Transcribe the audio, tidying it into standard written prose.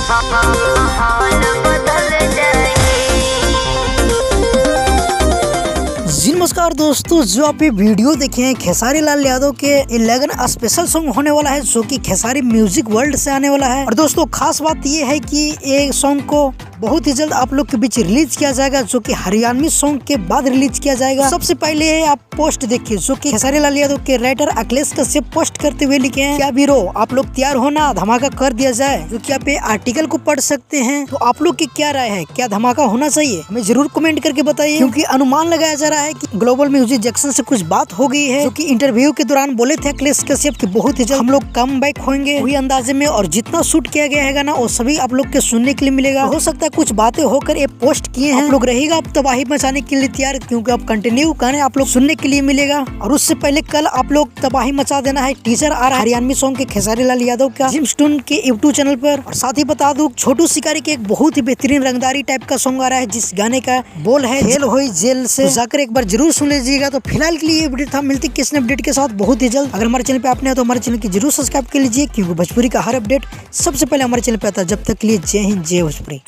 माहौल बदल जाए। जी नमस्कार दोस्तों, जो आप ये वीडियो देखे हैं खेसारी लाल यादव के 11 स्पेशल सॉन्ग होने वाला है, जो कि खेसारी म्यूजिक वर्ल्ड से आने वाला है। और दोस्तों खास बात ये है कि ये सॉन्ग को बहुत ही जल्द आप लोग के बीच रिलीज किया जाएगा, जो कि हरियाणवी सॉन्ग के बाद रिलीज किया जाएगा। सबसे पहले आप पोस्ट देखिए, जो कि खेसारी लाल यादव के राइटर अखिलेश कश्यप पोस्ट करते हुए लिखे हैं, क्या बीरो आप लोग तैयार हो ना, धमाका कर दिया जाए। जो कि आप ये आर्टिकल को पढ़ सकते हैं। तो आप लोग की क्या राय है, क्या धमाका होना चाहिए, हमें जरूर कमेंट करके बताइए। क्योंकि अनुमान लगाया जा रहा है कि ग्लोबल म्यूजिक जंक्शन से कुछ बात हो गई है, जो कि इंटरव्यू के दौरान बोले थे अखिलेश कश्यप की बहुत ही जल्द हम लोग कम बैक होंगे वही अंदाजे में, और जितना शूट किया गया है ना वो सभी आप लोग के सुनने के लिए मिलेगा। हो सकता है कुछ बातें होकर ये पोस्ट किए हैं, आप लोग रहेगा आप तबाही मचाने के लिए तैयार, क्योंकि अब कंटिन्यू गाने आप लोग सुनने के लिए मिलेगा। और उससे पहले कल आप लोग तबाही मचा देना है, टीजर आ रहा है हरियाणवी सॉन्ग के खेसारी लाल यादव का जिम स्टून के यूट्यूब चैनल पर। और साथ ही बता दूं छोटू शिकारी के एक बहुत ही बेहतरीन रंगदारी टाइप का सॉन्ग आ रहा है, जिस गाने का बोल है जेल होई जेल से, तो जाकर एक बार जरूर सुन लीजिएगा। तो फिलहाल के लिए ये वीडियो था, मिलती किसने अपडेट के साथ बहुत ही जल्द। अगर हमारे चैनल पे आपने तो हमारे चैनल की जरूर सब्सक्राइब कर लीजिए, क्योंकि भोजपुरी का हर अपडेट सबसे पहले हमारे चैनल पे आता है। जब तक के लिए जय हिंद, जय भोजपुरी।